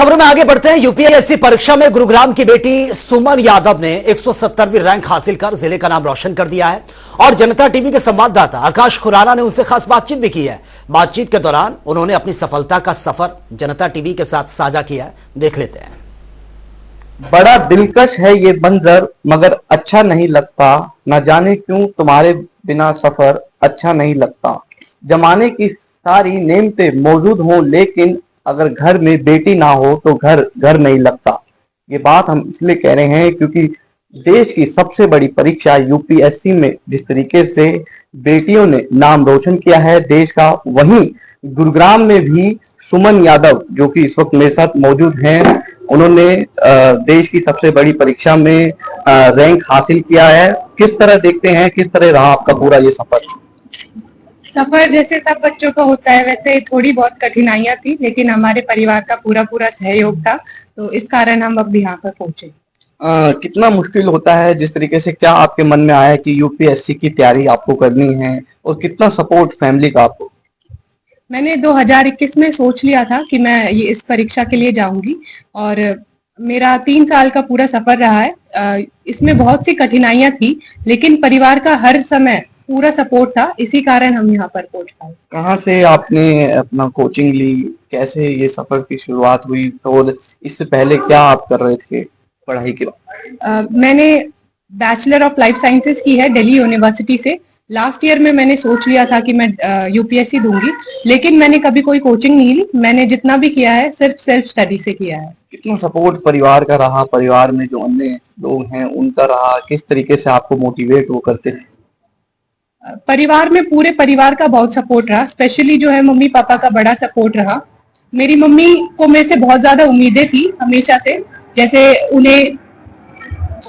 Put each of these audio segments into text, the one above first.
खबरों में आगे बढ़ते हैं। यूपीएससी परीक्षा में गुरुग्राम की बेटी सुमन यादव ने 170वीं रैंक हासिल कर जिले का नाम रोशन कर दिया है और जनता टीवी के संवाददाता आकाश खुराना ने उनसे खास बातचीत भी की है। बातचीत के दौरान उन्होंने अपनी सफलता का सफर जनता टीवी के साथ साझा किया है। देख लेते हैं। बड़ा दिलकश है ये मंजर, मगर अच्छा नहीं लगता। न जाने क्यों तुम्हारे बिना सफर अच्छा नहीं लगता। जमाने की सारी नेमतें मौजूद हों, लेकिन अगर घर में बेटी ना हो तो घर घर नहीं लगता। ये बात हम इसलिए कह रहे हैं क्योंकि देश की सबसे बड़ी परीक्षा यूपीएससी में जिस तरीके से बेटियों ने नाम रोशन किया है देश का, वहीं गुरुग्राम में भी सुमन यादव जो कि इस वक्त मेरे साथ मौजूद हैं, उन्होंने देश की सबसे बड़ी परीक्षा में रैंक हासिल किया है। किस तरह देखते हैं, किस तरह रहा आपका पूरा ये सफर? सफर जैसे सब बच्चों का होता है वैसे थोड़ी बहुत कठिनाइयां थी, लेकिन हमारे परिवार का पूरा सहयोग था, तो इस कारण हम अब यहाँ पर पहुंचे। कितना मुश्किल होता है, जिस तरीके से क्या आपके मन में आया कि यूपीएससी की तैयारी आपको करनी है, और कितना सपोर्ट फैमिली का आपको? मैंने 2021 में सोच लिया था कि मैं ये इस परीक्षा के लिए जाऊंगी और मेरा 3 साल का पूरा सफर रहा है। इसमें बहुत सी कठिनाइयां थी, लेकिन परिवार का हर समय पूरा सपोर्ट था, इसी कारण हम यहाँ पर पहुंच पाए। कहाँ से आपने अपना कोचिंग ली, कैसे ये सफर की शुरुआत हुई, और इससे पहले क्या आप कर रहे थे पढ़ाई के बाद? मैंने बैचलर ऑफ लाइफ साइंसेज की है दिल्ली यूनिवर्सिटी से। लास्ट ईयर में मैंने सोच लिया था कि मैं यूपीएससी दूंगी, लेकिन मैंने कभी कोई कोचिंग नहीं ली। मैंने जितना भी किया है सिर्फ सेल्फ स्टडी से किया है। कितना सपोर्ट परिवार का रहा, परिवार में जो अन्य लोग हैं उनका रहा, किस तरीके से आपको मोटिवेट वो करते हैं? परिवार में पूरे परिवार का बहुत सपोर्ट रहा, स्पेशली जो है मम्मी पापा का बड़ा सपोर्ट रहा। मेरी मम्मी को मेरे से बहुत ज्यादा उम्मीदें थी हमेशा से, जैसे उन्हें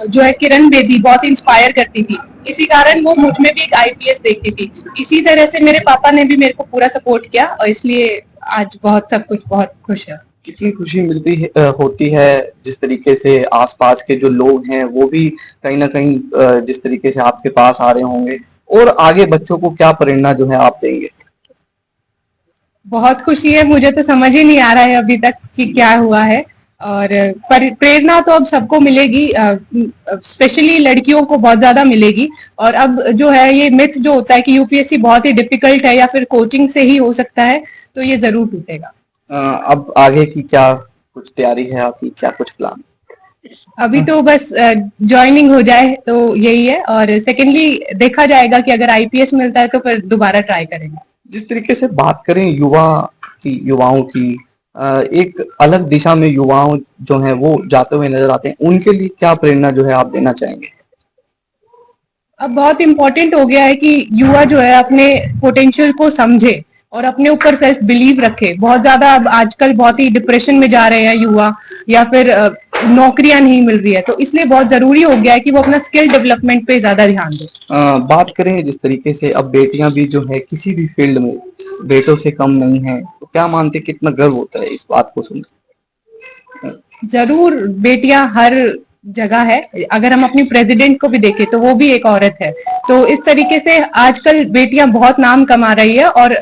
जो है किरण बेदी बहुत इंस्पायर करती थी, इसी कारण वो मुझ में भी एक आईपीएस देखती थी। इसी तरह से मेरे पापा ने भी मेरे को पूरा सपोर्ट किया और इसलिए आज सब कुछ बहुत खुश है। कितनी खुशी मिलती है होती है जिस तरीके से आसपास के जो लोग हैं वो भी कहीं ना कहीं जिस तरीके से आपके पास आ रहे होंगे, और आगे बच्चों को क्या प्रेरणा जो है आप देंगे? बहुत खुशी है, मुझे तो समझ ही नहीं आ रहा है अभी तक कि क्या हुआ है। और प्रेरणा तो अब सबको मिलेगी, स्पेशली लड़कियों को बहुत ज्यादा मिलेगी। और अब जो है ये मिथ जो होता है कि यूपीएससी बहुत ही डिफिकल्ट है या फिर कोचिंग से ही हो सकता है, तो ये जरूर टूटेगा। अब आगे की क्या कुछ तैयारी है आपकी, क्या कुछ प्लान? अभी तो बस ज्वाइनिंग हो जाए तो यही है, और सेकेंडली देखा जाएगा कि अगर आईपीएस मिलता है तो फिर दोबारा ट्राई करेंगे। जिस तरीके से बात करें युवाओं की, एक अलग दिशा में युवाओं जो हैं वो जाते हुए नजर आते हैं, उनके लिए क्या प्रेरणा जो है आप देना चाहेंगे? अब बहुत इम्पोर्टेंट हो गया है कि युवा जो है अपने पोटेंशियल को समझे और अपने ऊपर सेल्फ बिलीव रखे। बहुत ज्यादा अब आजकल बहुत ही डिप्रेशन में जा रहे हैं युवा, या फिर नौकरियां नहीं मिल रही है, तो इसलिए बहुत जरूरी हो गया है कि वो अपना स्किल डेवलपमेंट पे ज्यादा ध्यान दे। बात करें जिस तरीके से अब बेटियां भी जो है किसी भी फील्ड में बेटों से कम नहीं है, तो क्या मानते, कितना गर्व होता है इस बात को सुनकर? जरूर, बेटियां हर जगह है। अगर हम अपनी प्रेसिडेंट को भी देखें तो वो भी एक औरत है, तो इस तरीके से आजकल बेटियां बहुत नाम कमा रही है। और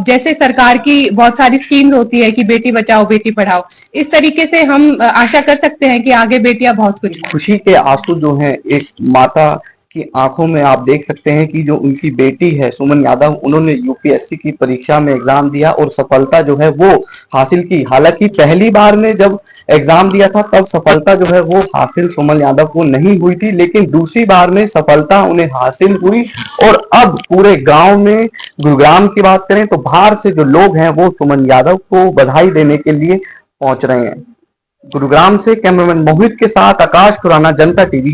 जैसे सरकार की बहुत सारी स्कीम्स होती है कि बेटी बचाओ बेटी पढ़ाओ, इस तरीके से हम आशा कर सकते हैं कि आगे बेटियां बहुत कुछ। खुशी के आंसू जो हैं एक माता की आंखों में आप देख सकते हैं कि जो उनकी बेटी है सुमन यादव, उन्होंने यूपीएससी की परीक्षा में एग्जाम दिया और सफलता जो है वो हासिल की। हालांकि पहली बार में जब एग्जाम दिया था तब सफलता जो है वो हासिल सुमन यादव को नहीं हुई थी, लेकिन दूसरी बार में सफलता उन्हें हासिल हुई। और अब पूरे गांव में, गुरुग्राम की बात करें तो बाहर से जो लोग हैं वो सुमन यादव को बधाई देने के लिए पहुंच रहे हैं। गुरुग्राम से कैमरामैन मोहित के साथ आकाश खुराना, जनता टीवी।